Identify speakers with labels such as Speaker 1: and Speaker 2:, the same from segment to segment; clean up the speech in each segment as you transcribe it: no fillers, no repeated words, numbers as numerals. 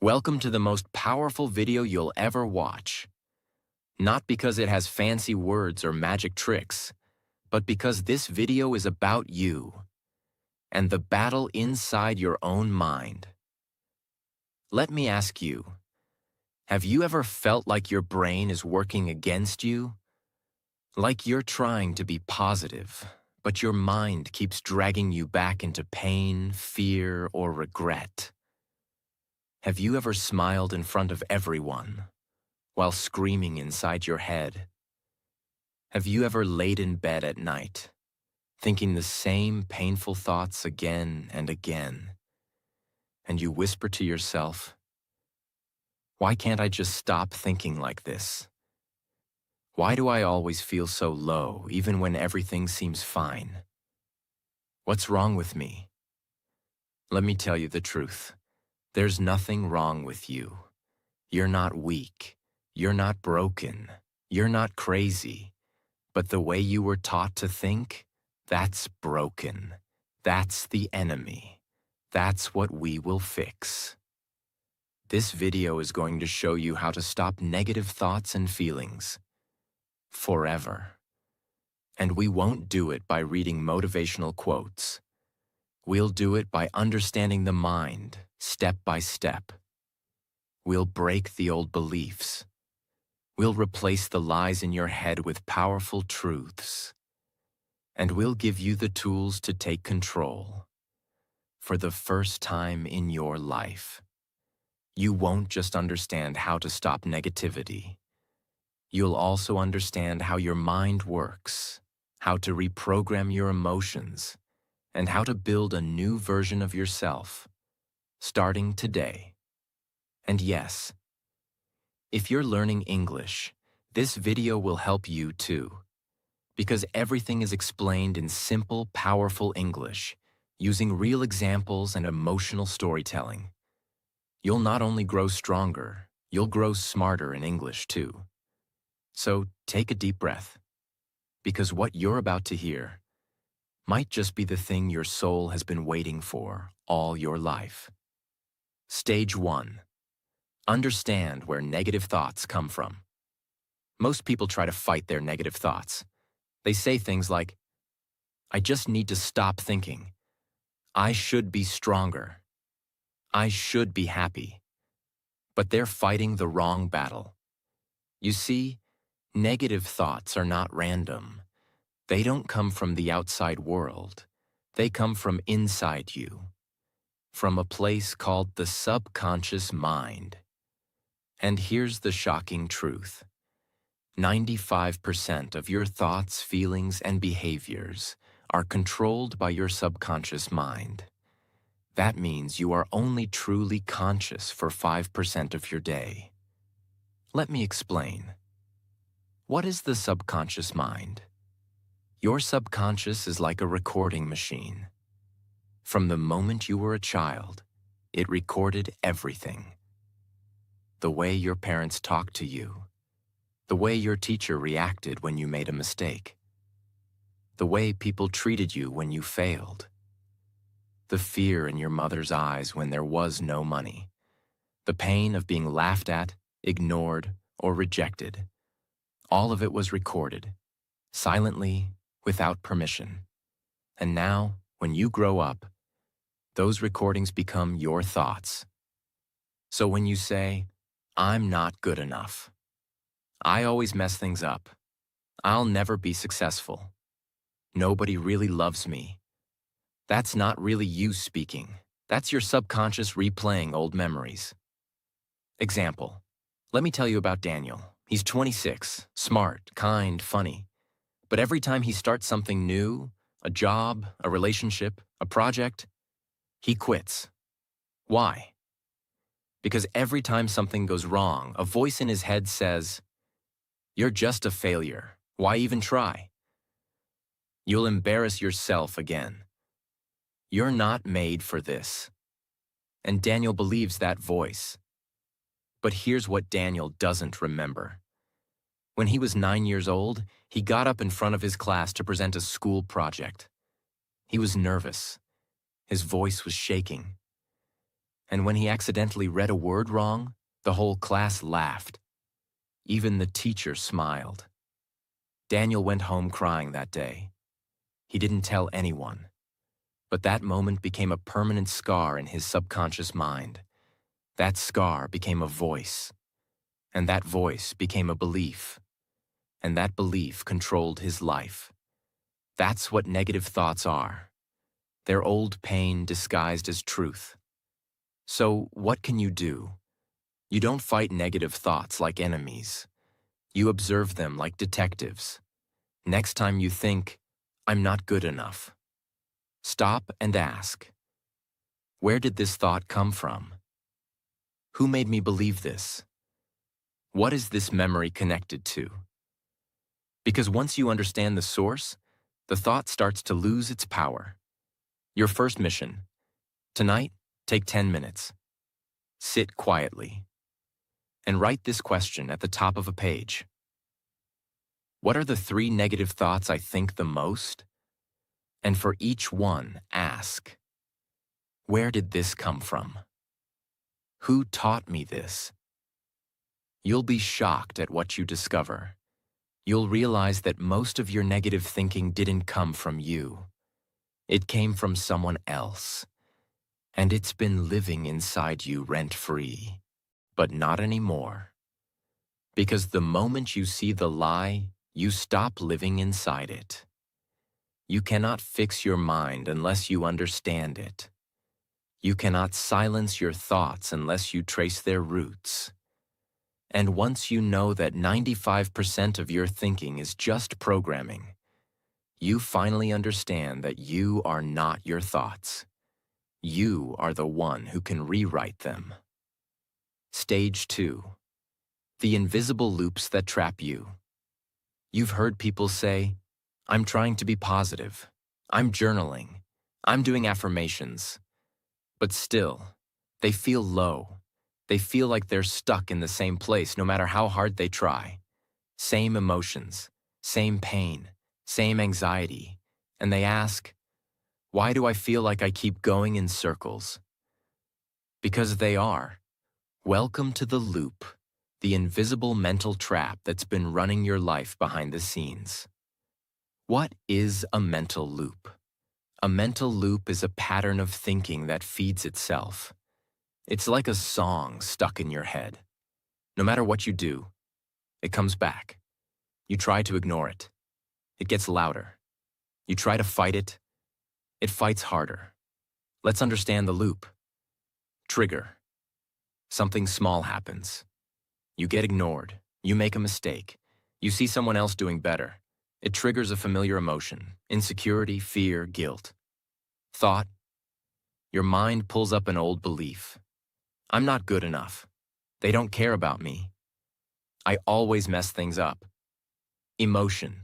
Speaker 1: Welcome to the most powerful video you'll ever watch. Not because it has fancy words or magic tricks, but because this video is about you and the battle inside your own mind. Let me ask you, have you ever felt like your brain is working against you? Like you're trying to be positive, but your mind keeps dragging you back into pain, fear, or regret? Have you ever smiled in front of everyone while screaming inside your head? Have you ever laid in bed at night, thinking the same painful thoughts again and again, and you whisper to yourself, "Why can't I just stop thinking like this? Why do I always feel so low even when everything seems fine? What's wrong with me?" Let me tell you the truth. There's nothing wrong with you. You're not weak. You're not broken. You're not crazy. But the way you were taught to think, that's broken. That's the enemy. That's what we will fix. This video is going to show you how to stop negative thoughts and feelings forever. And we won't do it by reading motivational quotes. We'll do it by understanding the mind, step by step. We'll break the old beliefs. We'll replace the lies in your head with powerful truths. And we'll give you the tools to take control. For the first time in your life, you won't just understand how to stop negativity. You'll also understand how your mind works, how to reprogram your emotions, and how to build a new version of yourself, starting today. And yes, if you're learning English, this video will help you too, because everything is explained in simple, powerful English, using real examples and emotional storytelling. You'll not only grow stronger, you'll grow smarter in English too. So take a deep breath, because what you're about to hear might just be the thing your soul has been waiting for all your life. Stage 1. Understand where negative thoughts come from. Most people try to fight their negative thoughts. They say things like, "I just need to stop thinking. I should be stronger. I should be happy." But they're fighting the wrong battle. You see, negative thoughts are not random. They don't come from the outside world. They come from inside you, from a place called the subconscious mind. And here's the shocking truth. 95% of your thoughts, feelings, and behaviors are controlled by your subconscious mind. That means you are only truly conscious for 5% of your day. Let me explain. What is the subconscious mind? Your subconscious is like a recording machine. From the moment you were a child, it recorded everything. The way your parents talked to you, the way your teacher reacted when you made a mistake, the way people treated you when you failed, the fear in your mother's eyes when there was no money, the pain of being laughed at, ignored, or rejected. All of it was recorded, silently, without permission. And now, when you grow up, those recordings become your thoughts. So when you say, "I'm not good enough. I always mess things up. I'll never be successful. Nobody really loves me," that's not really you speaking. That's your subconscious replaying old memories. Example. Let me tell you about Daniel. He's 26, smart, kind, funny. But every time he starts something new, a job, a relationship, a project, he quits. Why? Because every time something goes wrong, a voice in his head says, "You're just a failure. Why even try? You'll embarrass yourself again. You're not made for this." And Daniel believes that voice. But here's what Daniel doesn't remember. When he was 9 years old, he got up in front of his class to present a school project. He was nervous. His voice was shaking. And when he accidentally read a word wrong, the whole class laughed. Even the teacher smiled. Daniel went home crying that day. He didn't tell anyone. But that moment became a permanent scar in his subconscious mind. That scar became a voice. And that voice became a belief. And that belief controlled his life. That's what negative thoughts are. They're old pain disguised as truth. So, what can you do? You don't fight negative thoughts like enemies. You observe them like detectives. Next time you think, "I'm not good enough," stop and ask, where did this thought come from? Who made me believe this? What is this memory connected to? Because once you understand the source, the thought starts to lose its power. Your first mission. Tonight, take 10 minutes. Sit quietly. And write this question at the top of a page. What are the 3 negative thoughts I think the most? And for each one, ask, where did this come from? Who taught me this? You'll be shocked at what you discover. You'll realize that most of your negative thinking didn't come from you. It came from someone else. And it's been living inside you rent-free. But not anymore. Because the moment you see the lie, you stop living inside it. You cannot fix your mind unless you understand it. You cannot silence your thoughts unless you trace their roots. And once you know that 95% of your thinking is just programming, you finally understand that you are not your thoughts. You are the one who can rewrite them. Stage 2. The invisible loops that trap you. You've heard people say, "I'm trying to be positive. I'm journaling. I'm doing affirmations." But still, they feel low. They feel like they're stuck in the same place no matter how hard they try. Same emotions, same pain, same anxiety. And they ask, why do I feel like I keep going in circles? Because they are. Welcome to the loop, the invisible mental trap that's been running your life behind the scenes. What is a mental loop? A mental loop is a pattern of thinking that feeds itself. It's like a song stuck in your head. No matter what you do, it comes back. You try to ignore it. It gets louder. You try to fight it. It fights harder. Let's understand the loop. Trigger. Something small happens. You get ignored. You make a mistake. You see someone else doing better. It triggers a familiar emotion: insecurity, fear, guilt. Thought. Your mind pulls up an old belief. I'm not good enough. They don't care about me. I always mess things up. Emotion.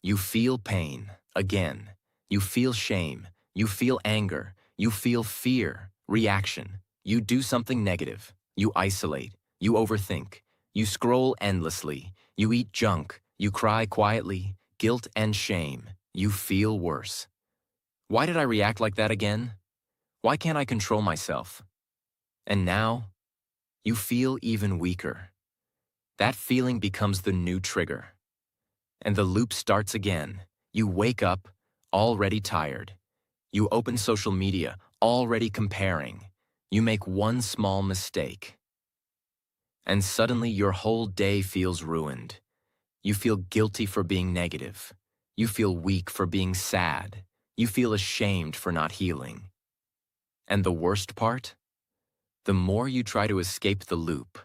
Speaker 1: You feel pain, again. You feel shame. You feel anger. You feel fear. Reaction. You do something negative. You isolate. You overthink. You scroll endlessly. You eat junk. You cry quietly. Guilt and shame. You feel worse. Why did I react like that again? Why can't I control myself? And now, you feel even weaker. That feeling becomes the new trigger. And the loop starts again. You wake up, already tired. You open social media, already comparing. You make one small mistake. And suddenly your whole day feels ruined. You feel guilty for being negative. You feel weak for being sad. You feel ashamed for not healing. And the worst part? The more you try to escape the loop,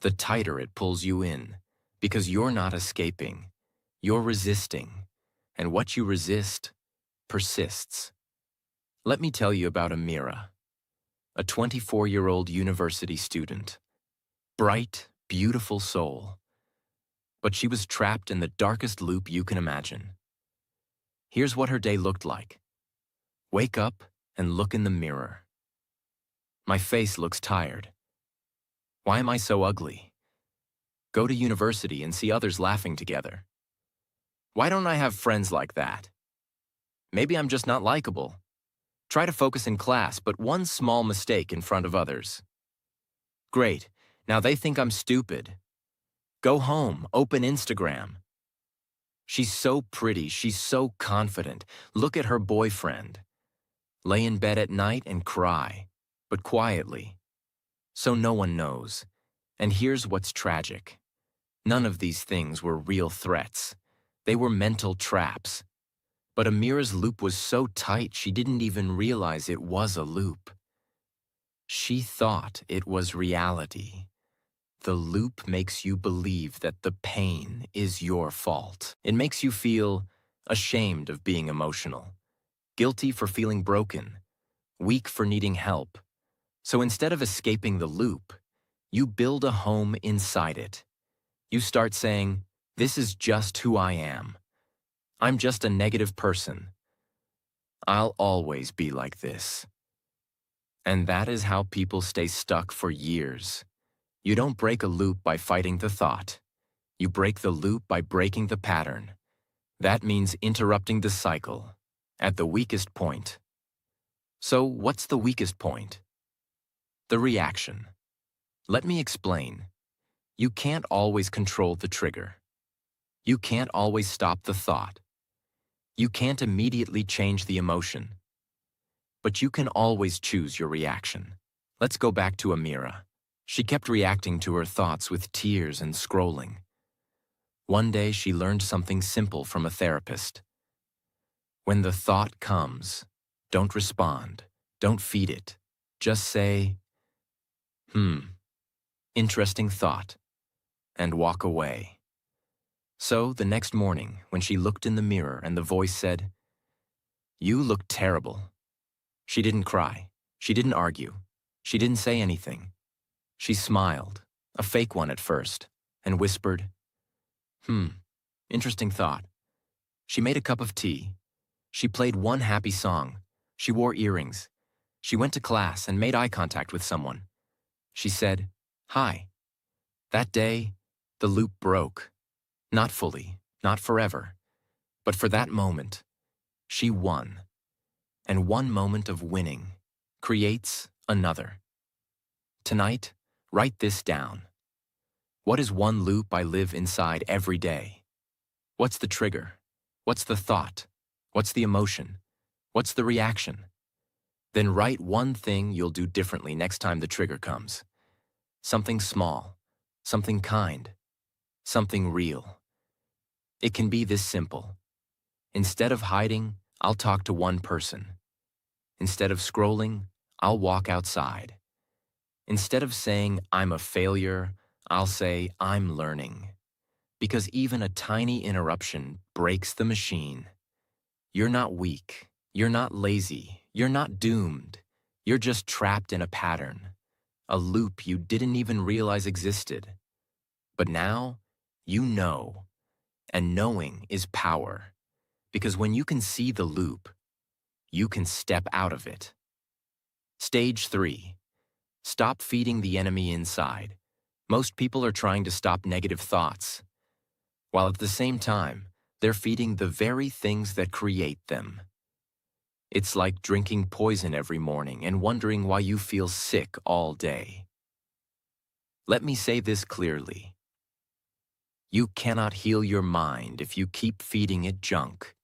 Speaker 1: the tighter it pulls you in, because you're not escaping. You're resisting. And what you resist persists. Let me tell you about Amira, a 24-year-old university student. Bright, beautiful soul. But she was trapped in the darkest loop you can imagine. Here's what her day looked like. Wake up and look in the mirror. My face looks tired. Why am I so ugly? Go to university and see others laughing together. Why don't I have friends like that? Maybe I'm just not likable. Try to focus in class, but one small mistake in front of others. Great, now they think I'm stupid. Go home, open Instagram. She's so pretty, she's so confident. Look at her boyfriend. Lay in bed at night and cry, but quietly, so no one knows. And here's what's tragic. None of these things were real threats. They were mental traps. But Amira's loop was so tight she didn't even realize it was a loop. She thought it was reality. The loop makes you believe that the pain is your fault. It makes you feel ashamed of being emotional, guilty for feeling broken, weak for needing help. So instead of escaping the loop, you build a home inside it. You start saying, "This is just who I am. I'm just a negative person. I'll always be like this." And that is how people stay stuck for years. You don't break a loop by fighting the thought. You break the loop by breaking the pattern. That means interrupting the cycle at the weakest point. So what's the weakest point? The reaction. Let me explain. You can't always control the trigger. You can't always stop the thought. You can't immediately change the emotion. But you can always choose your reaction. Let's go back to Amira. She kept reacting to her thoughts with tears and scrolling. One day she learned something simple from a therapist. When the thought comes, don't respond, don't feed it. Just say, interesting thought, and walk away. So the next morning, when she looked in the mirror and the voice said, "You look terrible," she didn't cry, she didn't argue, she didn't say anything. She smiled, a fake one at first, and whispered, interesting thought. She made a cup of tea. She played one happy song. She wore earrings. She went to class and made eye contact with someone. She said, "Hi." That day, the loop broke. Not fully, not forever, but for that moment, she won. And one moment of winning creates another. Tonight, write this down. What is one loop I live inside every day? What's the trigger? What's the thought? What's the emotion? What's the reaction? Then write one thing you'll do differently next time the trigger comes. Something small, something kind, something real. It can be this simple. Instead of hiding, I'll talk to one person. Instead of scrolling, I'll walk outside. Instead of saying I'm a failure, I'll say I'm learning. Because even a tiny interruption breaks the machine. You're not weak. You're not lazy. You're not doomed. You're just trapped in a pattern, a loop you didn't even realize existed. But now, you know. And knowing is power. Because when you can see the loop, you can step out of it. Stage 3. Stop feeding the enemy inside. Most people are trying to stop negative thoughts, while at the same time, they're feeding the very things that create them. It's like drinking poison every morning and wondering why you feel sick all day. Let me say this clearly. You cannot heal your mind if you keep feeding it junk.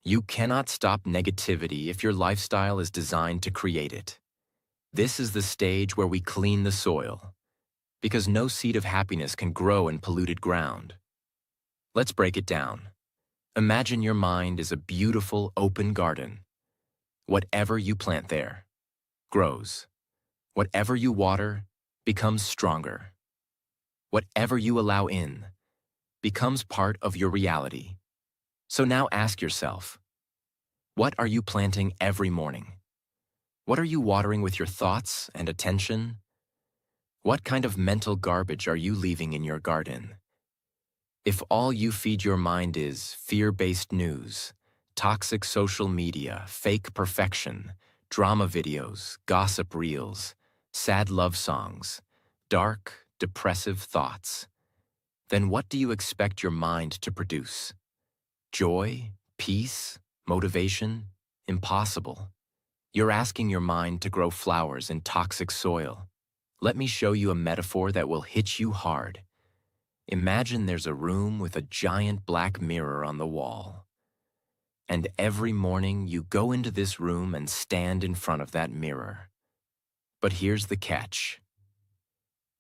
Speaker 1: You cannot stop negativity if your lifestyle is designed to create it. This is the stage where we clean the soil, because no seed of happiness can grow in polluted ground. Let's break it down. Imagine your mind is a beautiful open garden. Whatever you plant there grows. Whatever you water becomes stronger. Whatever you allow in becomes part of your reality. So now ask yourself, what are you planting every morning? What are you watering with your thoughts and attention? What kind of mental garbage are you leaving in your garden? If all you feed your mind is fear-based news, toxic social media, fake perfection, drama videos, gossip reels, sad love songs, dark, depressive thoughts, then what do you expect your mind to produce? Joy? Peace? Motivation? Impossible. You're asking your mind to grow flowers in toxic soil. Let me show you a metaphor that will hit you hard. Imagine there's a room with a giant black mirror on the wall. And every morning you go into this room and stand in front of that mirror. But here's the catch.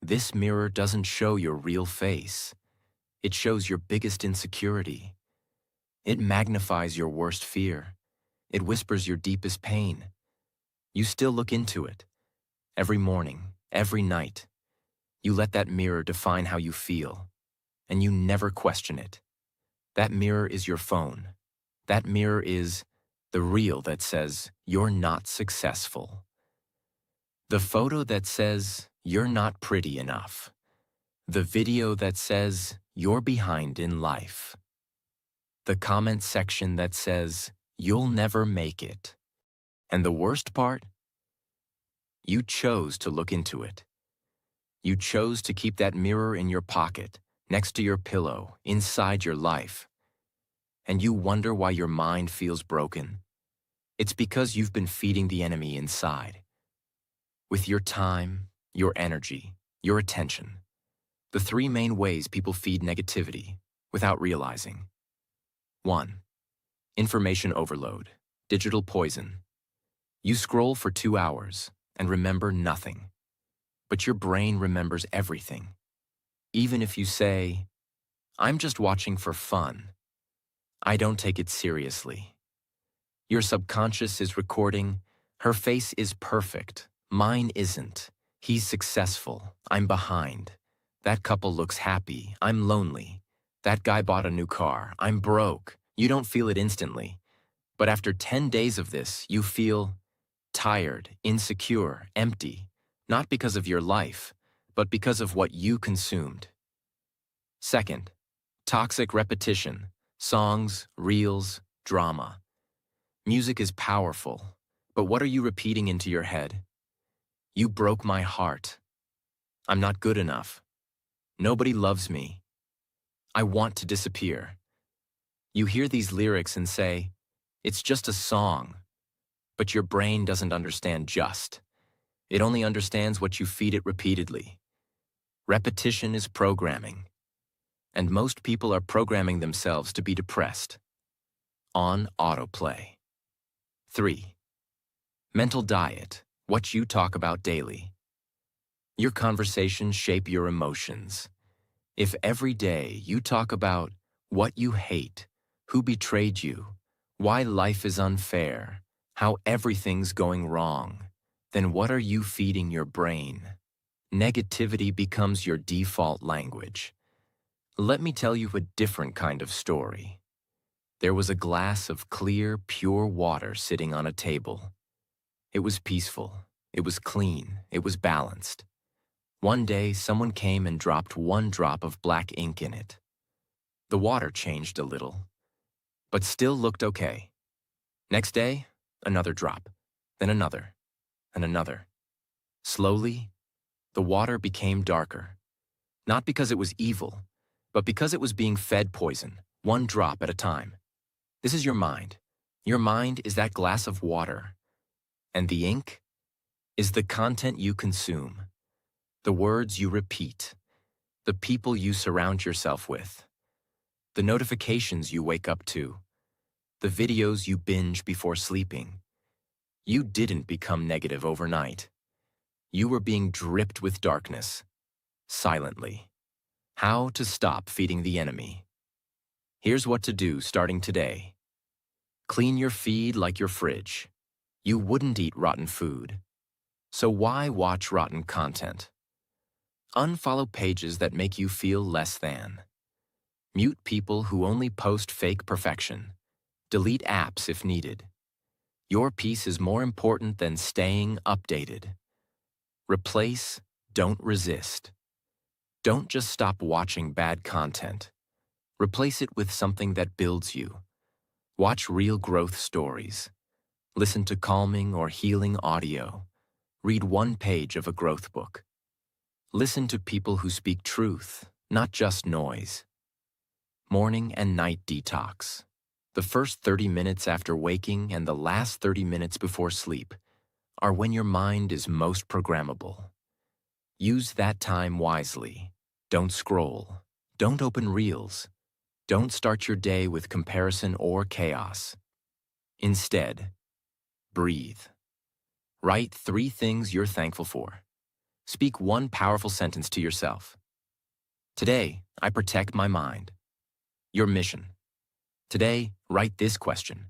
Speaker 1: This mirror doesn't show your real face. It shows your biggest insecurity. It magnifies your worst fear. It whispers your deepest pain. You still look into it. Every morning, every night. You let that mirror define how you feel. And you never question it. That mirror is your phone. That mirror is the reel that says, you're not successful. The photo that says, you're not pretty enough. The video that says, you're behind in life. The comment section that says, you'll never make it. And the worst part? You chose to look into it. You chose to keep that mirror in your pocket, next to your pillow, inside your life. And you wonder why your mind feels broken. It's because you've been feeding the enemy inside. With your time, your energy, your attention. The three main ways people feed negativity without realizing. 1. Information overload, digital poison. You scroll for 2 hours and remember nothing. But your brain remembers everything. Even if you say, I'm just watching for fun. I don't take it seriously. Your subconscious is recording, her face is perfect, mine isn't. He's successful, I'm behind. That couple looks happy, I'm lonely. That guy bought a new car, I'm broke. You don't feel it instantly. But after 10 days of this, you feel tired, insecure, empty. Not because of your life, but because of what you consumed. 2. Toxic repetition. Songs, reels, drama. Music is powerful, but what are you repeating into your head? You broke my heart. I'm not good enough. Nobody loves me. I want to disappear. You hear these lyrics and say, it's just a song. But your brain doesn't understand just. It only understands what you feed it repeatedly. Repetition is programming. And most people are programming themselves to be depressed. On autoplay. 3. Mental diet. What you talk about daily. Your conversations shape your emotions. If every day you talk about what you hate, who betrayed you, why life is unfair, how everything's going wrong, then what are you feeding your brain? Negativity becomes your default language. Let me tell you a different kind of story. There was a glass of clear, pure water sitting on a table. It was peaceful, it was clean, it was balanced. One day, someone came and dropped one drop of black ink in it. The water changed a little, but still looked okay. Next day, another drop, then another, and another. Slowly, the water became darker. Not because it was evil, but because it was being fed poison, one drop at a time. This is your mind. Your mind is that glass of water. And the ink is the content you consume, the words you repeat, the people you surround yourself with, the notifications you wake up to, the videos you binge before sleeping. You didn't become negative overnight. You were being dripped with darkness, silently. How to stop feeding the enemy. Here's what to do starting today. Clean your feed like your fridge. You wouldn't eat rotten food. So why watch rotten content? Unfollow pages that make you feel less than. Mute people who only post fake perfection. Delete apps if needed. Your peace is more important than staying updated. Replace, don't resist. Don't just stop watching bad content. Replace it with something that builds you. Watch real growth stories. Listen to calming or healing audio. Read one page of a growth book. Listen to people who speak truth, not just noise. Morning and night detox. The first 30 minutes after waking and the last 30 minutes before sleep are when your mind is most programmable. Use that time wisely. Don't scroll. Don't open reels. Don't start your day with comparison or chaos. Instead, breathe. Write 3 things you're thankful for. Speak one powerful sentence to yourself. Today, I protect my mind. Your mission. Today, write this question.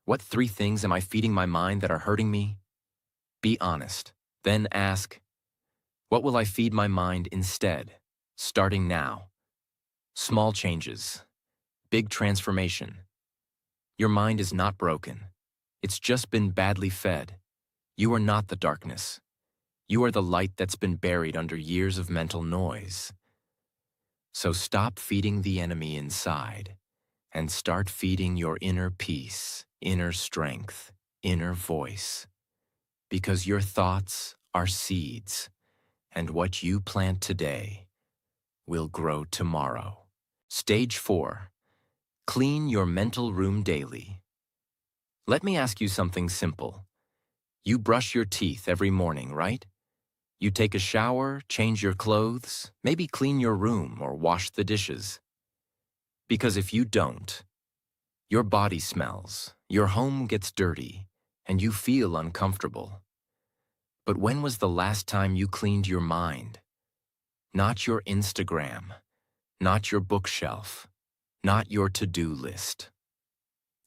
Speaker 1: What 3 things am I feeding my mind that are hurting me? Be honest. Then ask, what will I feed my mind instead, starting now? Small changes. Big transformation. Your mind is not broken. It's just been badly fed. You are not the darkness. You are the light that's been buried under years of mental noise. So stop feeding the enemy inside and start feeding your inner peace, inner strength, inner voice. Because your thoughts are seeds, and what you plant today will grow tomorrow. Stage 4. Clean your mental room daily. Let me ask you something simple. You brush your teeth every morning, right? You take a shower, change your clothes, maybe clean your room or wash the dishes. Because if you don't, your body smells, your home gets dirty, and you feel uncomfortable. But when was the last time you cleaned your mind? Not your Instagram, not your bookshelf, not your to-do list.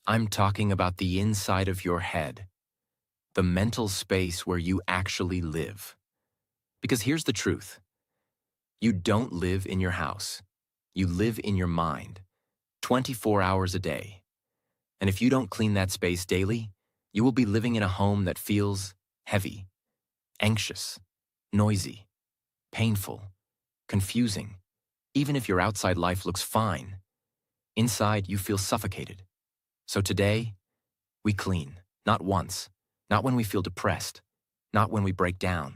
Speaker 1: I'm talking about the inside of your head, the mental space where you actually live. Because here's the truth. You don't live in your house. You live in your mind, 24 hours a day. And if you don't clean that space daily, you will be living in a home that feels heavy, anxious, noisy, painful, confusing. Even if your outside life looks fine, inside you feel suffocated. So today, we clean, not once, not when we feel depressed, not when we break down,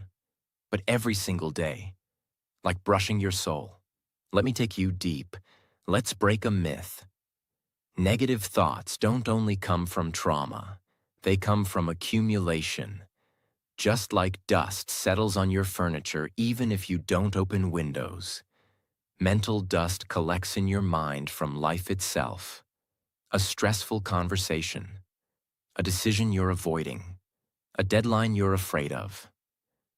Speaker 1: but every single day, like brushing your soul. Let me take you deep. Let's break a myth. Negative thoughts don't only come from trauma, they come from accumulation. Just like dust settles on your furniture even if you don't open windows, mental dust collects in your mind from life itself. A stressful conversation, a decision you're avoiding, a deadline you're afraid of,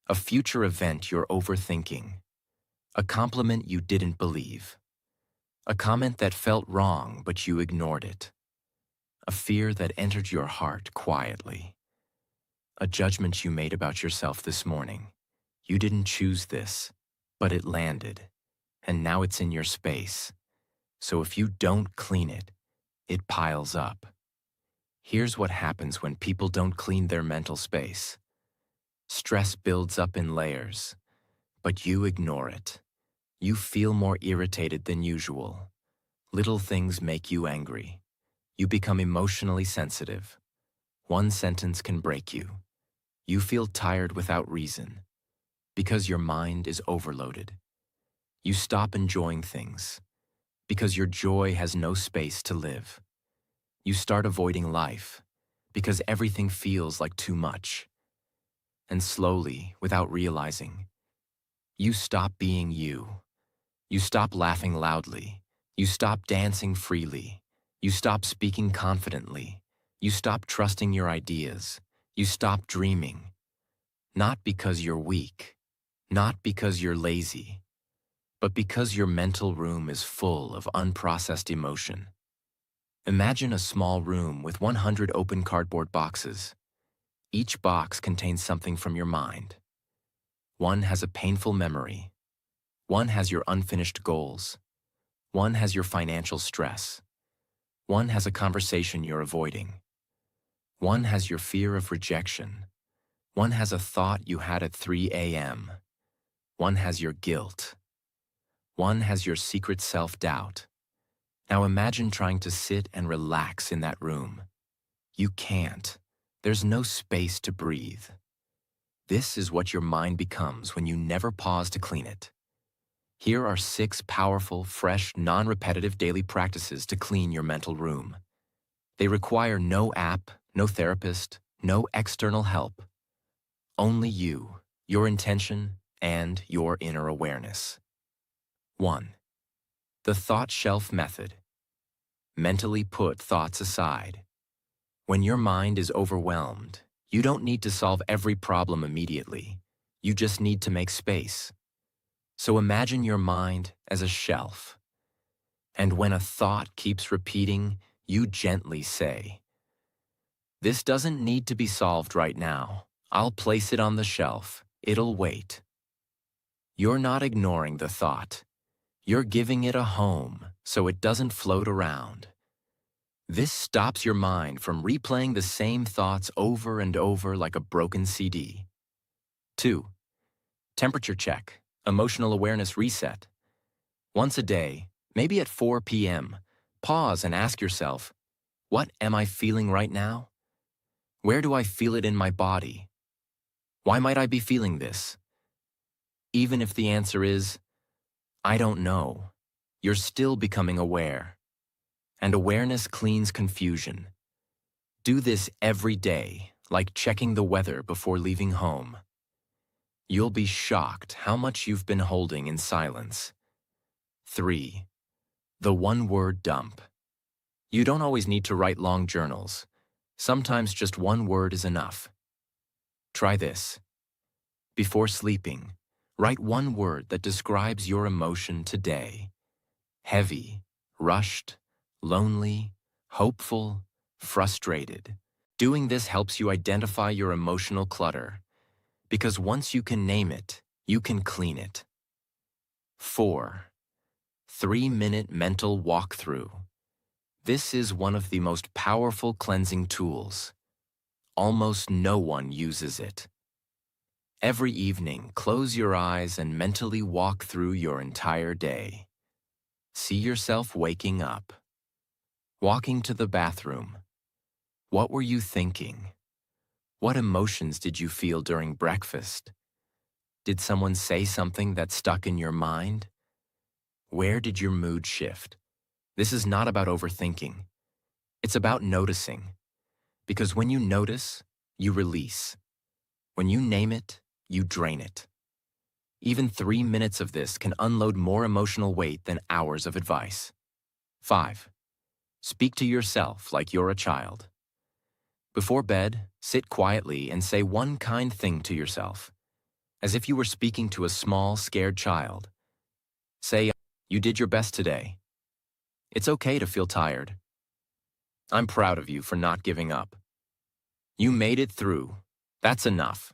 Speaker 1: a future event you're overthinking, a compliment you didn't believe, a comment that felt wrong but you ignored it, a fear that entered your heart quietly, a judgment you made about yourself this morning. You didn't choose this, but it landed, and now it's in your space. So if you don't clean it, it piles up. Here's what happens when people don't clean their mental space. Stress builds up in layers, but you ignore it. You feel more irritated than usual. Little things make you angry. You become emotionally sensitive. One sentence can break you. You feel tired without reason, because your mind is overloaded. You stop enjoying things, because your joy has no space to live. You start avoiding life, because everything feels like too much. And slowly, without realizing, you stop being you. You stop laughing loudly. You stop dancing freely. You stop speaking confidently. You stop trusting your ideas. You stop dreaming. Not because you're weak, not because you're lazy, but because your mental room is full of unprocessed emotion. Imagine a small room with 100 open cardboard boxes. Each box contains something from your mind. One has a painful memory. One has your unfinished goals. One has your financial stress. One has a conversation you're avoiding. One has your fear of rejection. One has a thought you had at 3 a.m. One has your guilt. One has your secret self-doubt. Now imagine trying to sit and relax in that room. You can't. There's no space to breathe. This is what your mind becomes when you never pause to clean it. Here are 6 powerful, fresh, non-repetitive daily practices to clean your mental room. They require no app, no therapist, no external help. Only you, your intention, and your inner awareness. 1. The thought shelf method. Mentally put thoughts aside. When your mind is overwhelmed, you don't need to solve every problem immediately. You just need to make space. So imagine your mind as a shelf. And when a thought keeps repeating, you gently say, "This doesn't need to be solved right now. I'll place it on the shelf. It'll wait." You're not ignoring the thought. You're giving it a home so it doesn't float around. This stops your mind from replaying the same thoughts over and over like a broken CD. 2. Temperature check, emotional awareness reset. Once a day, maybe at 4 p.m., pause and ask yourself, what am I feeling right now? Where do I feel it in my body? Why might I be feeling this? Even if the answer is, I don't know, you're still becoming aware. And awareness cleans confusion. Do this every day, like checking the weather before leaving home. You'll be shocked how much you've been holding in silence. 3. The one-word dump. You don't always need to write long journals. Sometimes just one word is enough. Try this. Before sleeping, write one word that describes your emotion today. Heavy, rushed, lonely, hopeful, frustrated. Doing this helps you identify your emotional clutter, because once you can name it, you can clean it. 4. 3-minute mental walkthrough. This is one of the most powerful cleansing tools. Almost no one uses it. Every evening, close your eyes and mentally walk through your entire day. See yourself waking up, walking to the bathroom. What were you thinking? What emotions did you feel during breakfast? Did someone say something that stuck in your mind? Where did your mood shift? This is not about overthinking. It's about noticing. Because when you notice, you release. When you name it, you drain it. Even 3 minutes of this can unload more emotional weight than hours of advice. 5. Speak to yourself like you're a child. Before bed, sit quietly and say one kind thing to yourself, as if you were speaking to a small, scared child. Say, "You did your best today. It's okay to feel tired. I'm proud of you for not giving up. You made it through. That's enough.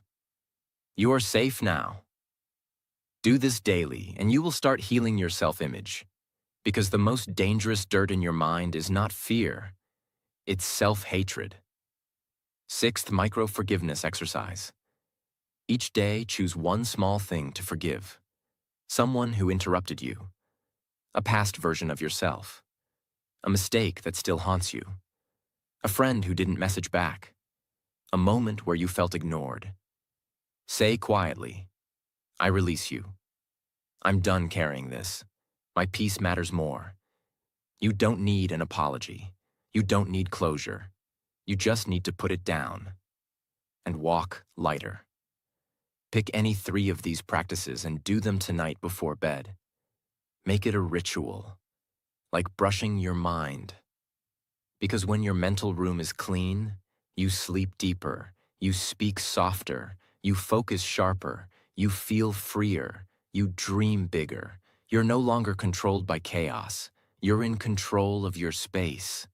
Speaker 1: You are safe now." Do this daily, and you will start healing your self-image. Because the most dangerous dirt in your mind is not fear, it's self-hatred. 6th micro-forgiveness exercise. Each day, choose one small thing to forgive. Someone who interrupted you. A past version of yourself. A mistake that still haunts you. A friend who didn't message back. A moment where you felt ignored. Say quietly, "I release you. I'm done carrying this. My peace matters more." You don't need an apology. You don't need closure. You just need to put it down and walk lighter. Pick any 3 of these practices and do them tonight before bed. Make it a ritual, like brushing your mind. Because when your mental room is clean, you sleep deeper, you speak softer, you focus sharper, you feel freer, you dream bigger. You're no longer controlled by chaos. You're in control of your space.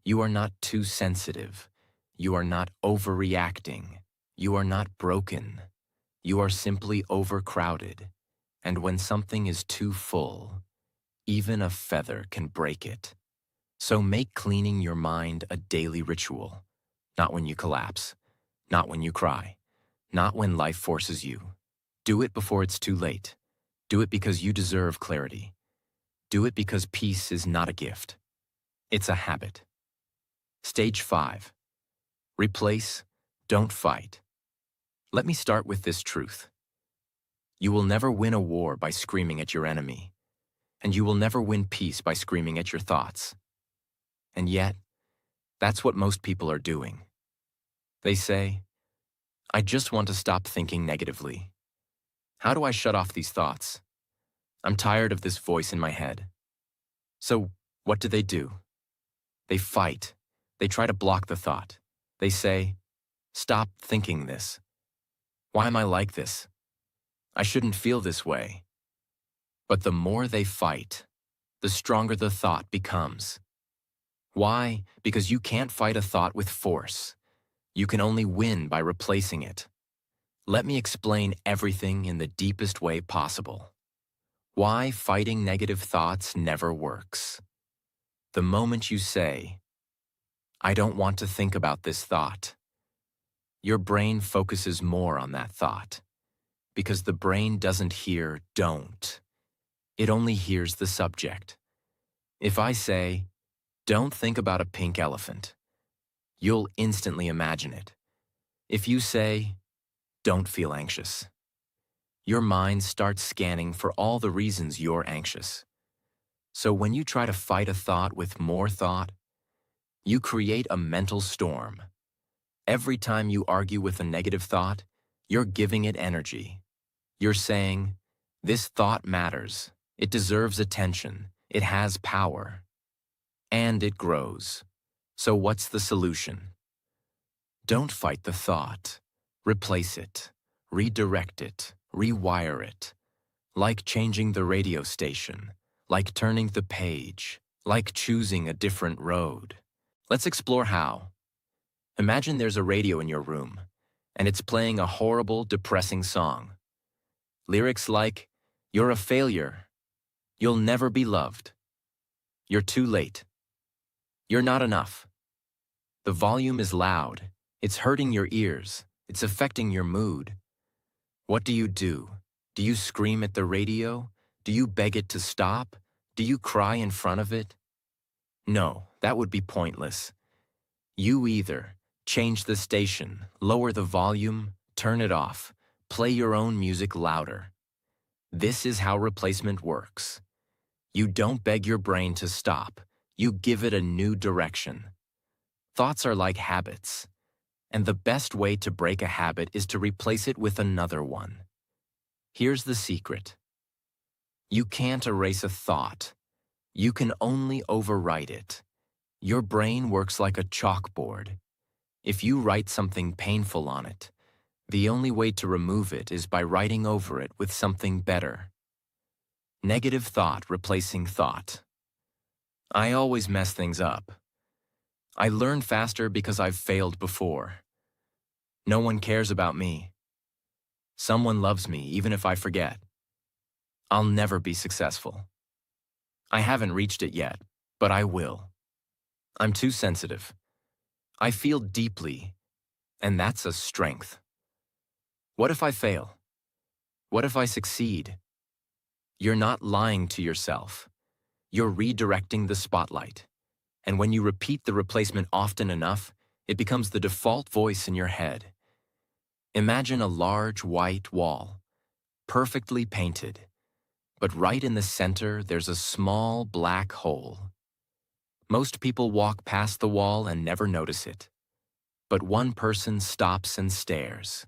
Speaker 1: You are not too sensitive. You are not overreacting. You are not broken. You are simply overcrowded. And when something is too full, even a feather can break it. So make cleaning your mind a daily ritual. Not when you collapse. Not when you cry. Not when life forces you. Do it before it's too late. Do it because you deserve clarity. Do it because peace is not a gift. It's a habit. Stage 5. Replace, don't fight. Let me start with this truth. You will never win a war by screaming at your enemy, and you will never win peace by screaming at your thoughts. And yet, That's what most people are doing. They say, I just want to stop thinking negatively. How do I shut off these thoughts? I'm tired of this voice in my head. So, what do? They fight. They try to block the thought. They say, stop thinking this. Why am I like this? I shouldn't feel this way. But the more they fight, the stronger the thought becomes. Why? Because you can't fight a thought with force. You can only win by replacing it. Let me explain everything in the deepest way possible. Why fighting negative thoughts never works. The moment you say, I don't want to think about this thought, your brain focuses more on that thought, because the brain doesn't hear don't. It only hears the subject. If I say, don't think about a pink elephant, you'll instantly imagine it. If you say, don't feel anxious, your mind starts scanning for all the reasons you're anxious. So when you try to fight a thought with more thought, you create a mental storm. Every time you argue with a negative thought, you're giving it energy. You're saying, this thought matters, it deserves attention, it has power. And it grows. So what's the solution? Don't fight the thought. Replace it, redirect it, rewire it. Like changing the radio station, like turning the page, like choosing a different road. Let's explore how. Imagine there's a radio in your room, and it's playing a horrible, depressing song. Lyrics like, you're a failure, you'll never be loved, you're too late, you're not enough. The volume is loud, it's hurting your ears, it's affecting your mood. What do? Do you scream at the radio? Do you beg it to stop? Do you cry in front of it? No, that would be pointless. You either change the station, lower the volume, turn it off, play your own music louder. This is how replacement works. You don't beg your brain to stop, you give it a new direction. Thoughts are like habits, and the best way to break a habit is to replace it with another one. Here's the secret. You can't erase a thought. You can only overwrite it. Your brain works like a chalkboard. If you write something painful on it, the only way to remove it is by writing over it with something better. Negative thought replacing thought. I always mess things up. I learn faster because I've failed before. No one cares about me. Someone loves me even if I forget. I'll never be successful. I haven't reached it yet, but I will. I'm too sensitive. I feel deeply, and that's a strength. What if I fail? What if I succeed? You're not lying to yourself. You're redirecting the spotlight. And when you repeat the replacement often enough, it becomes the default voice in your head. Imagine a large white wall, perfectly painted, but right in the center there's a small black hole. Most people walk past the wall and never notice it. But one person stops and stares.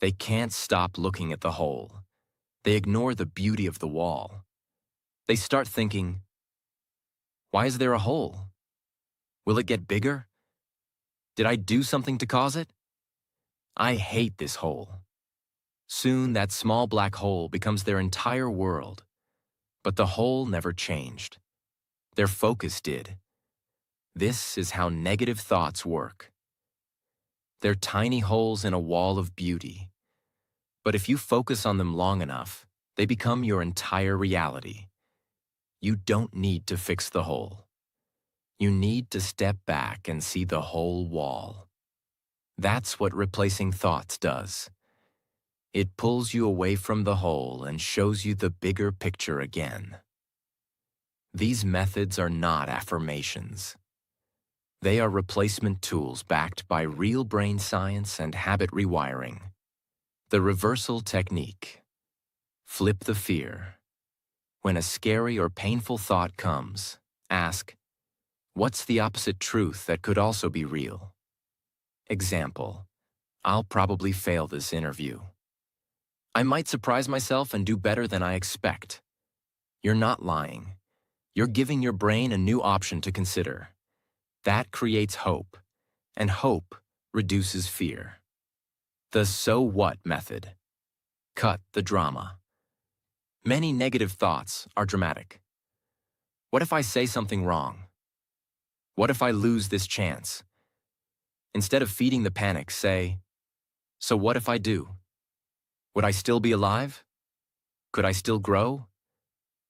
Speaker 1: They can't stop looking at the hole. They ignore the beauty of the wall. They start thinking, why is there a hole? Will it get bigger? Did I do something to cause it? I hate this hole. Soon that small black hole becomes their entire world. But the hole never changed. Their focus did. This is how negative thoughts work. They're tiny holes in a wall of beauty. But if you focus on them long enough, they become your entire reality. You don't need to fix the hole. You need to step back and see the whole wall. That's what replacing thoughts does. It pulls you away from the hole and shows you the bigger picture again. These methods are not affirmations. They are replacement tools backed by real brain science and habit rewiring. The reversal technique. Flip the fear. When a scary or painful thought comes, ask, What's the opposite truth that could also be real? Example, I'll probably fail this interview. I might surprise myself and do better than I expect. You're not lying. You're giving your brain a new option to consider. That creates hope, and hope reduces fear. The so what method. Cut the drama. Many negative thoughts are dramatic. What if I say something wrong? What if I lose this chance? Instead of feeding the panic, say, so what if I do? Would I still be alive? Could I still grow?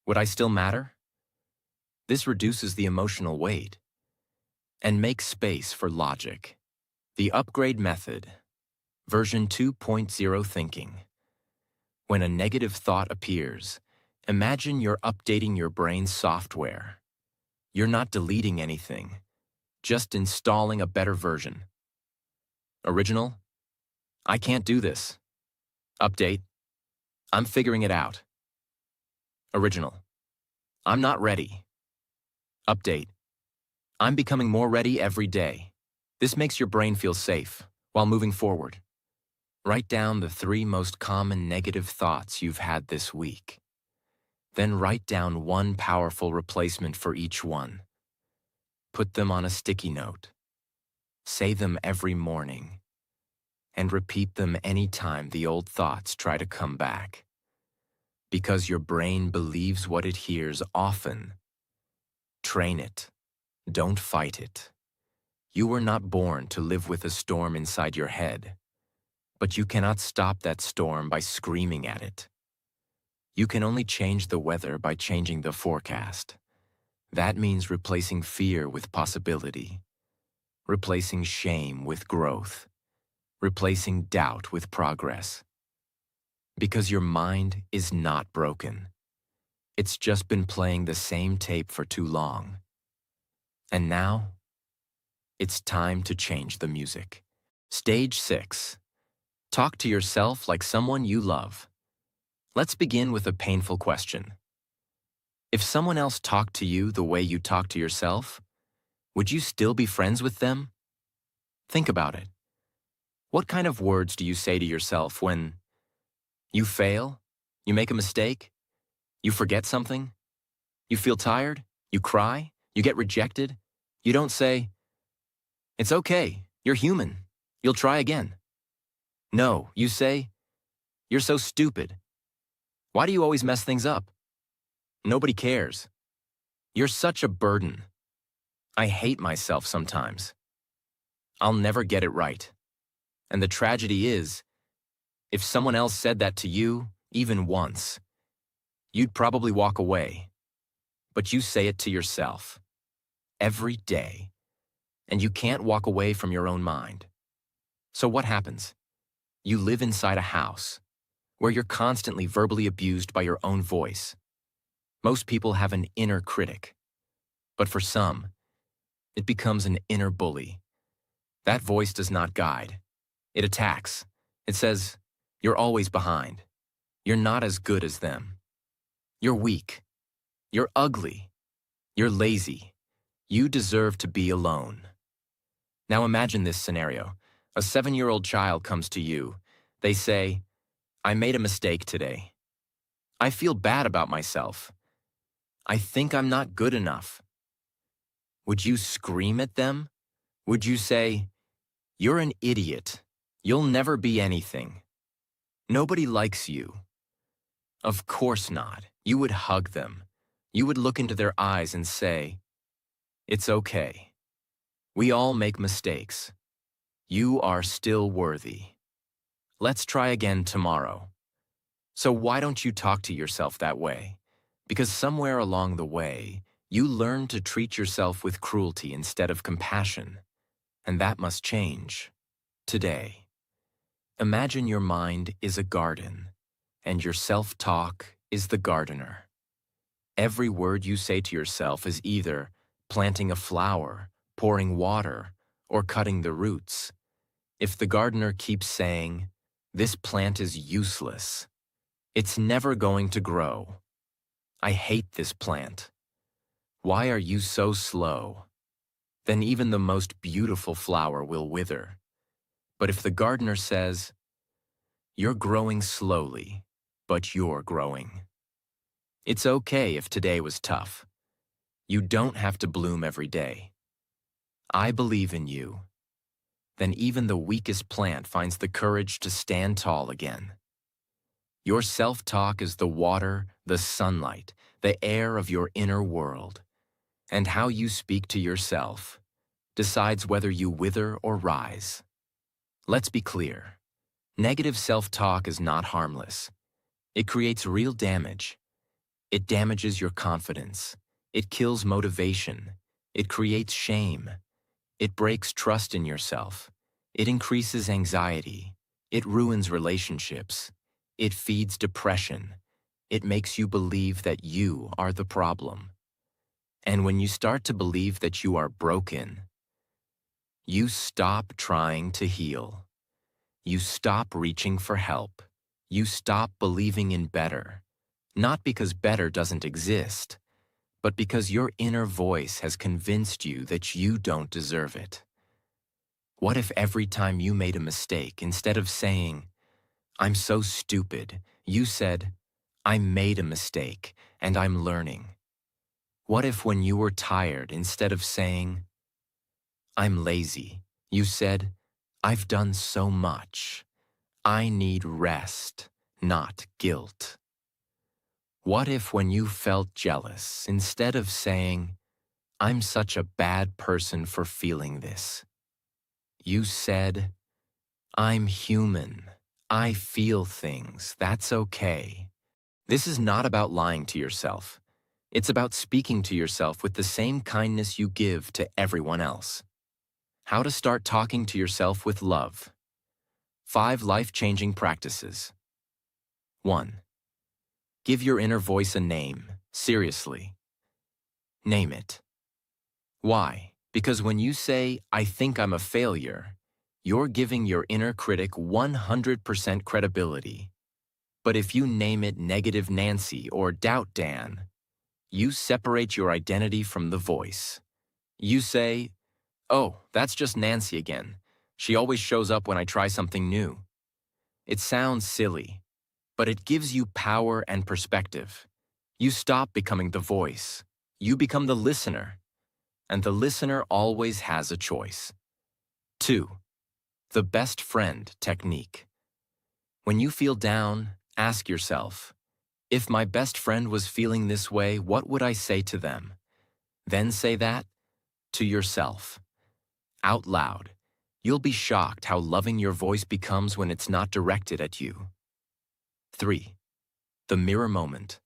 Speaker 1: Would I still matter? This reduces the emotional weight and makes space for logic. The upgrade method, version 2.0 thinking. When a negative thought appears, imagine you're updating your brain's software. You're not deleting anything, just installing a better version. Original, I can't do this. Update, I'm figuring it out. Original, I'm not ready. Update, I'm becoming more ready every day. This makes your brain feel safe while moving forward. Write down the 3 most common negative thoughts you've had this week. Then write down one powerful replacement for each one. Put them on a sticky note. Say them every morning. And repeat them anytime the old thoughts try to come back. Because your brain believes what it hears often. Train it. Don't fight it. You were not born to live with a storm inside your head. But you cannot stop that storm by screaming at it. You can only change the weather by changing the forecast. That means replacing fear with possibility, replacing shame with growth, replacing doubt with progress. Because your mind is not broken. It's just been playing the same tape for too long. And now, it's time to change the music. Stage 6. Talk to yourself like someone you love. Let's begin with a painful question. If someone else talked to you the way you talk to yourself, would you still be friends with them? Think about it. What kind of words do you say to yourself when you fail, you make a mistake, you forget something, you feel tired, you cry, you get rejected? You don't say, it's okay, you're human, you'll try again. No, you say, you're so stupid. Why do you always mess things up? Nobody cares. You're such a burden. I hate myself sometimes. I'll never get it right. And the tragedy is, if someone else said that to you, even once, you'd probably walk away. But you say it to yourself. Every day. And you can't walk away from your own mind. So what happens? You live inside a house where you're constantly verbally abused by your own voice. Most people have an inner critic. But for some, it becomes an inner bully. That voice does not guide. It attacks. It says, you're always behind. You're not as good as them. You're weak. You're ugly. You're lazy. You deserve to be alone. Now imagine this scenario. A 7-year-old child comes to you. They say, I made a mistake today. I feel bad about myself. I think I'm not good enough. Would you scream at them? Would you say, you're an idiot. You'll never be anything. Nobody likes you. Of course not. You would hug them. You would look into their eyes and say, it's okay. We all make mistakes. You are still worthy. Let's try again tomorrow. So why don't you talk to yourself that way? Because somewhere along the way, you learn to treat yourself with cruelty instead of compassion. And that must change. Today. Imagine your mind is a garden, and your self-talk is the gardener. Every word you say to yourself is either planting a flower, pouring water, or cutting the roots. If the gardener keeps saying, this plant is useless, it's never going to grow. I hate this plant. Why are you so slow? then even the most beautiful flower will wither. But if the gardener says, "You're growing slowly, but you're growing," it's okay if today was tough. You don't have to bloom every day. I believe in you. Then even the weakest plant finds the courage to stand tall again. Your self-talk is the water, the sunlight, the air of your inner world. And how you speak to yourself decides whether you wither or rise. Let's be clear. Negative self-talk is not harmless. It creates real damage. It damages your confidence. It kills motivation. It creates shame. It breaks trust in yourself. It increases anxiety. It ruins relationships. It feeds depression. It makes you believe that you are the problem. And when you start to believe that you are broken, you stop trying to heal. You stop reaching for help. You stop believing in better. Not because better doesn't exist, but because your inner voice has convinced you that you don't deserve it. What if every time you made a mistake, instead of saying, "I'm so stupid," you said, "I made a mistake and I'm learning"? What if when you were tired, instead of saying, "I'm lazy," you said, "I've done so much. I need rest, not guilt"? What if when you felt jealous, instead of saying, "I'm such a bad person for feeling this," you said, "I'm human. I feel things. That's okay"? This is not about lying to yourself. It's about speaking to yourself with the same kindness you give to everyone else. How to start talking to yourself with love. 5 life-changing practices. 1. Give your inner voice a name. Seriously. Name it. Why? Because when you say, "I think I'm a failure," you're giving your inner critic 100% credibility. But if you name it Negative Nancy or Doubt Dan, you separate your identity from the voice. You say, "Oh, that's just Nancy again. She always shows up when I try something new." It sounds silly, but it gives you power and perspective. You stop becoming the voice. You become the listener, and the listener always has a choice. 2. The best friend technique. When you feel down, ask yourself, if my best friend was feeling this way, what would I say to them? Then say that to yourself, out loud. You'll be shocked how loving your voice becomes when it's not directed at you. 3. The mirror moment.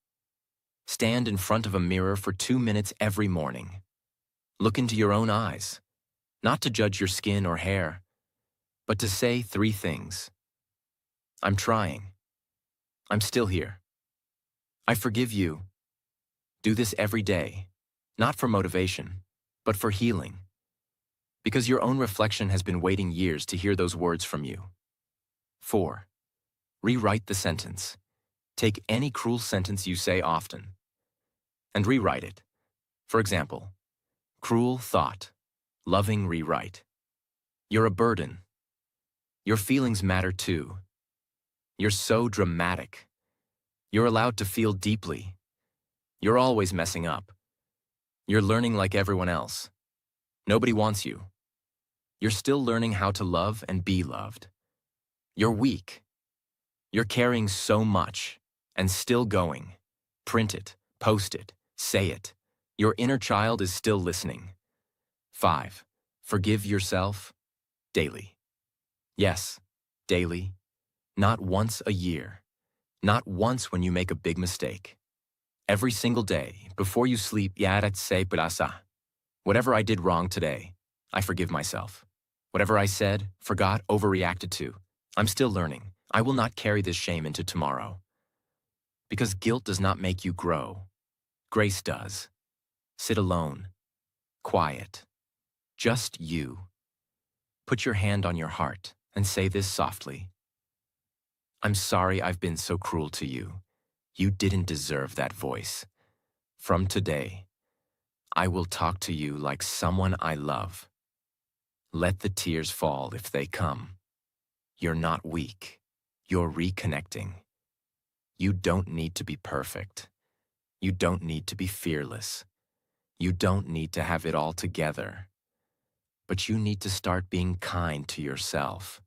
Speaker 1: Stand in front of a mirror for 2 minutes every morning. Look into your own eyes, not to judge your skin or hair, but to say 3 things. I'm trying. I'm still here. I forgive you. Do this every day, not for motivation, but for healing. Because your own reflection has been waiting years to hear those words from you. 4. Rewrite the sentence. Take any cruel sentence you say often and rewrite it. For example, cruel thought, loving rewrite. You're a burden. Your feelings matter too. You're so dramatic. You're allowed to feel deeply. You're always messing up. You're learning like everyone else. Nobody wants you. You're still learning how to love and be loved. You're weak. You're carrying so much and still going. Print it, post it, say it. Your inner child is still listening. 5. Forgive yourself daily. Yes, daily. Not once a year. Not once when you make a big mistake. Every single day, before you sleep, whatever I did wrong today, I forgive myself. Whatever I said, forgot, overreacted to, I'm still learning. I will not carry this shame into tomorrow. Because guilt does not make you grow. Grace does. Sit alone. Quiet. Just you. Put your hand on your heart and say this softly. I'm sorry I've been so cruel to you. You didn't deserve that voice. From today, I will talk to you like someone I love. Let the tears fall if they come. You're not weak. You're reconnecting. You don't need to be perfect. You don't need to be fearless. You don't need to have it all together. But you need to start being kind to yourself.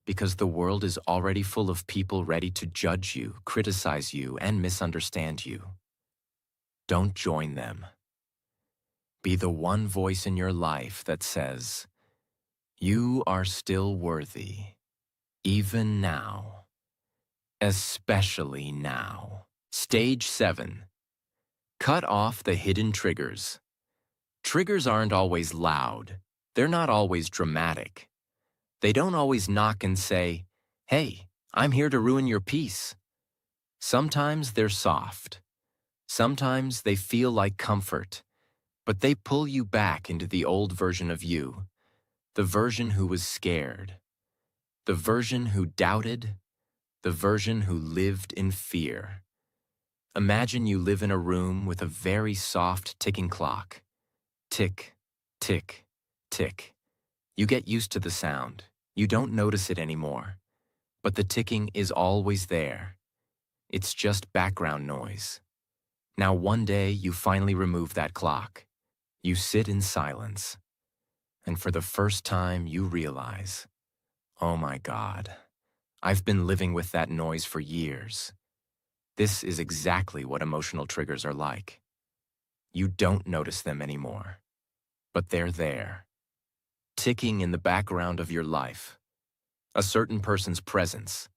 Speaker 1: Because the world is already full of people ready to judge you, criticize you, and misunderstand you. Don't join them. Be the one voice in your life that says, you are still worthy, even now, especially now. Stage 7. Cut off the hidden triggers. Triggers aren't always loud. They're not always dramatic. They don't always knock and say, hey, I'm here to ruin your peace. Sometimes they're soft. Sometimes they feel like comfort, but they pull you back into the old version of you, the version who was scared, the version who doubted, the version who lived in fear. Imagine you live in a room with a very soft ticking clock. Tick, tick, tick. You get used to the sound. You don't notice it anymore. But the ticking is always there. It's just background noise. Now one day you finally remove that clock. You sit in silence. And for the first time you realize, oh my God, I've been living with that noise for years. This is exactly what emotional triggers are like. You don't notice them anymore, but they're there, ticking in the background of your life. A certain person's presence,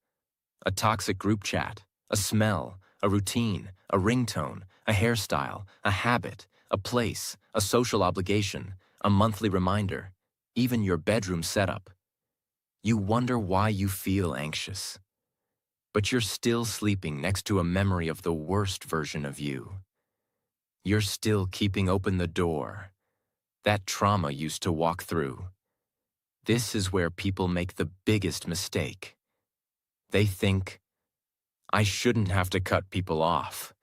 Speaker 1: a toxic group chat, a smell, a routine, a ringtone, a hairstyle, a habit, a place, a social obligation, a monthly reminder, even your bedroom setup. You wonder why you feel anxious. But you're still sleeping next to a memory of the worst version of you. You're still keeping open the door that trauma used to walk through. This is where people make the biggest mistake. They think, I shouldn't have to cut people off.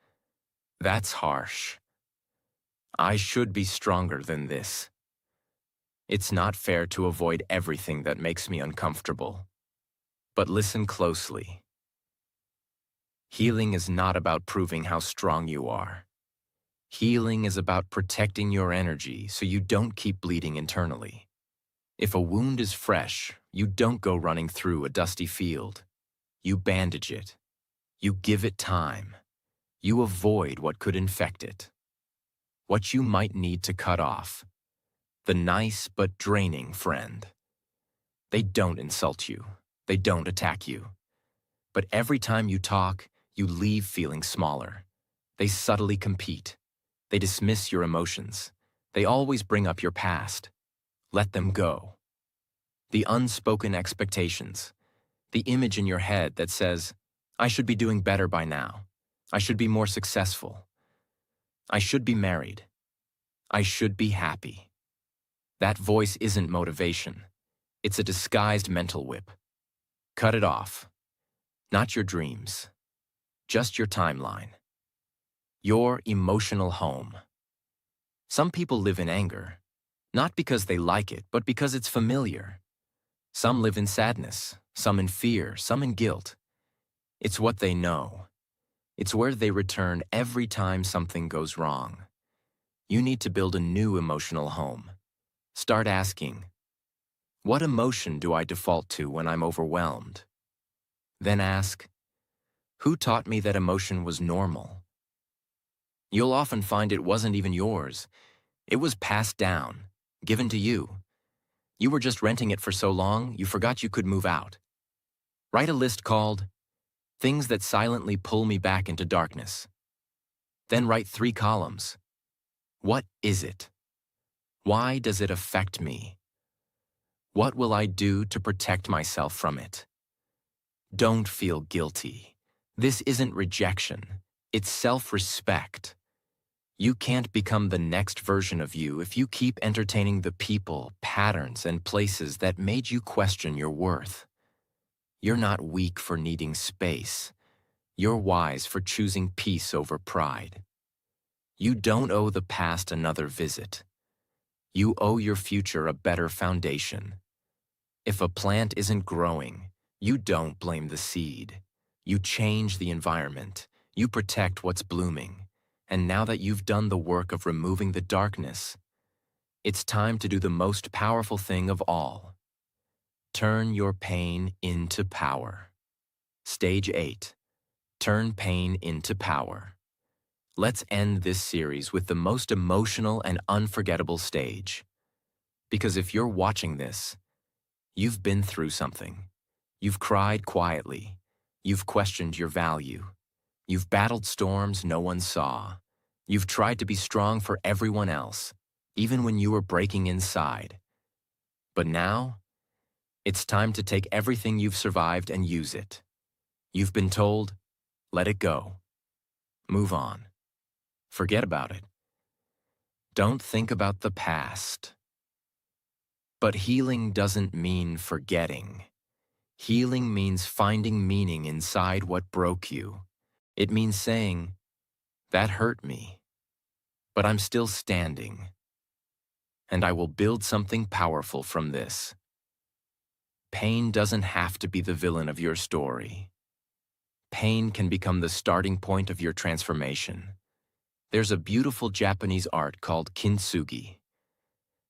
Speaker 1: That's harsh. I should be stronger than this. It's not fair to avoid everything that makes me uncomfortable. But listen closely. Healing is not about proving how strong you are. Healing is about protecting your energy so you don't keep bleeding internally. If a wound is fresh, you don't go running through a dusty field. You bandage it. You give it time. You avoid what could infect it. What you might need to cut off. The nice but draining friend. They don't insult you. They don't attack you. But every time you talk, you leave feeling smaller. They subtly compete. They dismiss your emotions. They always bring up your past. Let them go. The unspoken expectations. The image in your head that says, I should be doing better by now. I should be more successful. I should be married. I should be happy. That voice isn't motivation. It's a disguised mental whip. Cut it off. Not your dreams. Just your timeline. Your emotional home. Some people live in anger, not because they like it, but because it's familiar. Some live in sadness, some in fear, some in guilt. It's what they know. It's where they return every time something goes wrong. You need to build a new emotional home. Start asking, what emotion do I default to when I'm overwhelmed? Then ask, who taught me that emotion was normal? You'll often find it wasn't even yours. It was passed down, given to you. You were just renting it for so long, you forgot you could move out. Write a list called, Things That Silently Pull Me Back into Darkness. Then write 3 columns. What is it? Why does it affect me? What will I do to protect myself from it? Don't feel guilty. This isn't rejection. It's self-respect. You can't become the next version of you if you keep entertaining the people, patterns, and places that made you question your worth. You're not weak for needing space. You're wise for choosing peace over pride. You don't owe the past another visit. You owe your future a better foundation. If a plant isn't growing, you don't blame the seed. You change the environment. You protect what's blooming. And now that you've done the work of removing the darkness, it's time to do the most powerful thing of all. Turn your pain into power. Stage 8. Turn pain into power. Let's end this series with the most emotional and unforgettable stage. Because if you're watching this, you've been through something. You've cried quietly. You've questioned your value. You've battled storms no one saw. You've tried to be strong for everyone else, even when you were breaking inside. But now, it's time to take everything you've survived and use it. You've been told, let it go. Move on. Forget about it. Don't think about the past. But healing doesn't mean forgetting. Healing means finding meaning inside what broke you. It means saying, that hurt me, but I'm still standing. And I will build something powerful from this. Pain doesn't have to be the villain of your story. Pain can become the starting point of your transformation. There's a beautiful Japanese art called kintsugi.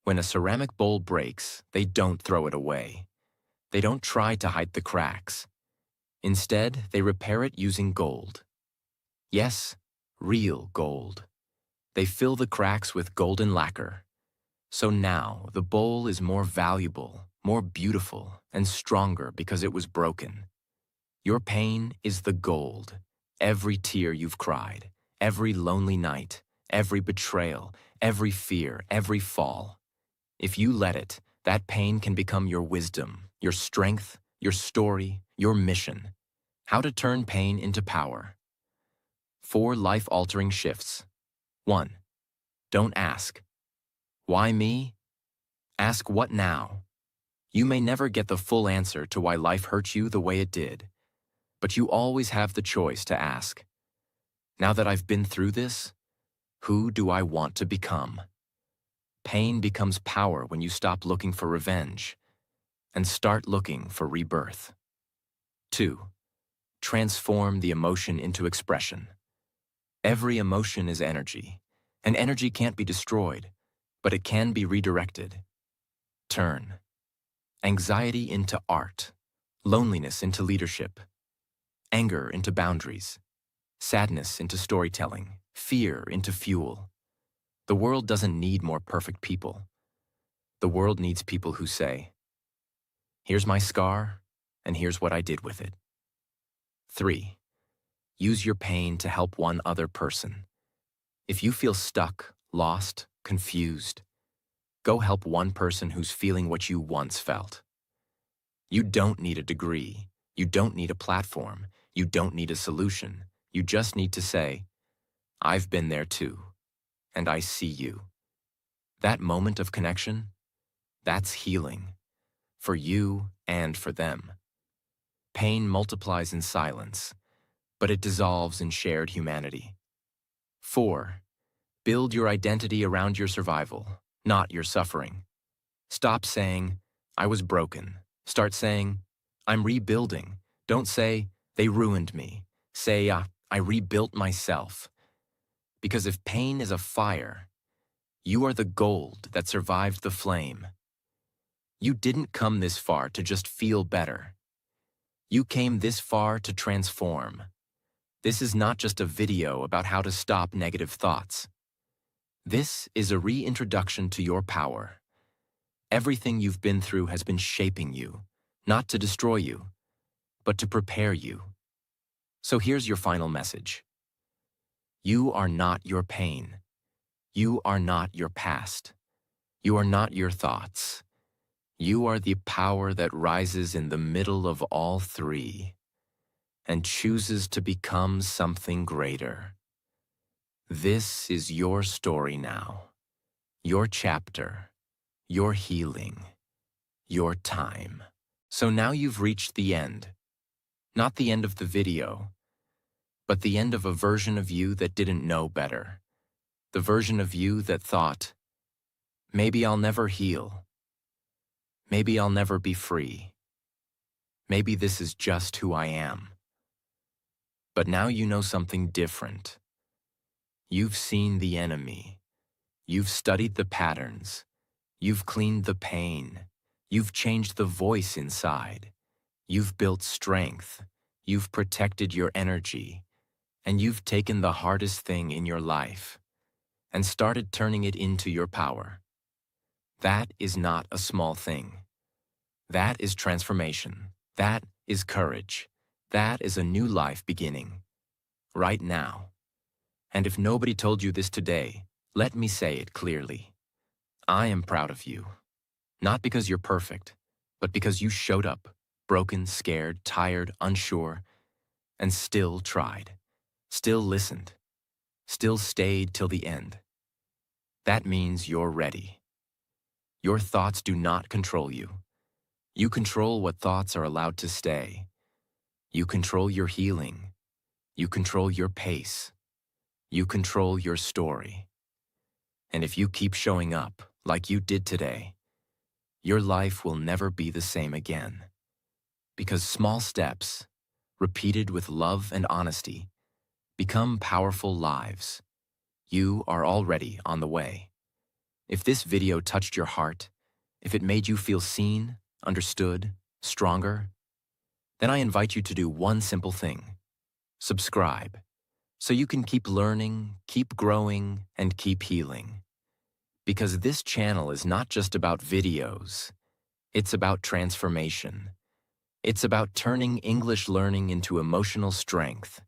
Speaker 1: When a ceramic bowl breaks, they don't throw it away. They don't try to hide the cracks. Instead, they repair it using gold. Yes, real gold. They fill the cracks with golden lacquer. So now, the bowl is more valuable, more beautiful, and stronger because it was broken. Your pain is the gold. Every tear you've cried, every lonely night, every betrayal, every fear, every fall. If you let it, that pain can become your wisdom, your strength, your story, your mission. How to turn pain into power. 4 life-altering shifts. 1. Don't ask, why me? Ask what now? You may never get the full answer to why life hurt you the way it did, but you always have the choice to ask, now that I've been through this, who do I want to become? Pain becomes power when you stop looking for revenge and start looking for rebirth. 2. Transform the emotion into expression. Every emotion is energy, and energy can't be destroyed, but it can be redirected. Turn anxiety into art, loneliness into leadership, anger into boundaries, sadness into storytelling, fear into fuel. The world doesn't need more perfect people. The world needs people who say, here's my scar, and here's what I did with it. 3. Use your pain to help one other person. If you feel stuck, lost, confused, go help one person who's feeling what you once felt. You don't need a degree. You don't need a platform. You don't need a solution. You just need to say, I've been there too, and I see you. That moment of connection, that's healing, for you and for them. Pain multiplies in silence, but it dissolves in shared humanity. 4. Build your identity around your survival, not your suffering. Stop saying, I was broken. Start saying, I'm rebuilding. Don't say, they ruined me. Say, I rebuilt myself. Because if pain is a fire, you are the gold that survived the flame. You didn't come this far to just feel better. You came this far to transform. This is not just a video about how to stop negative thoughts. This is a reintroduction to your power. Everything you've been through has been shaping you, not to destroy you, but to prepare you. So here's your final message. You are not your pain. You are not your past. You are not your thoughts. You are the power that rises in the middle of all three and chooses to become something greater. This is your story now, your chapter, your healing, your time. So now you've reached the end. Not the end of the video, but the end of a version of you that didn't know better. The version of you that thought, maybe I'll never heal. Maybe I'll never be free. Maybe this is just who I am. But now you know something different. You've seen the enemy. You've studied the patterns. You've cleaned the pain. You've changed the voice inside. You've built strength. You've protected your energy. And you've taken the hardest thing in your life and started turning it into your power. That is not a small thing. That is transformation. That is courage. That is a new life beginning. Right now. And if nobody told you this today, let me say it clearly. I am proud of you. Not because you're perfect, but because you showed up, broken, scared, tired, unsure, and still tried, still listened, still stayed till the end. That means you're ready. Your thoughts do not control you. You control what thoughts are allowed to stay. You control your healing. You control your pace. You control your story. And if you keep showing up like you did today, your life will never be the same again. Because small steps, repeated with love and honesty, become powerful lives. You are already on the way. If this video touched your heart, if it made you feel seen, understood, stronger, then I invite you to do one simple thing. Subscribe, so you can keep learning, keep growing, and keep healing. Because this channel is not just about videos, it's about transformation. It's about turning English learning into emotional strength,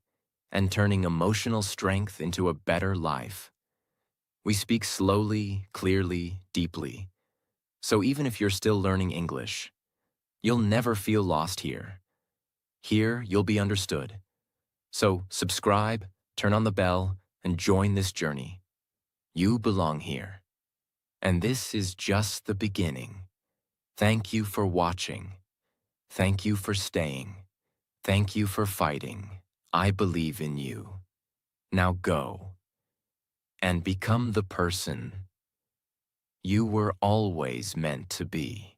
Speaker 1: and turning emotional strength into a better life. We speak slowly, clearly, deeply. So even if you're still learning English, you'll never feel lost here. Here, you'll be understood. So subscribe, turn on the bell, and join this journey. You belong here. And this is just the beginning. Thank you for watching. Thank you for staying. Thank you for fighting. I believe in you. Now go and become the person you were always meant to be.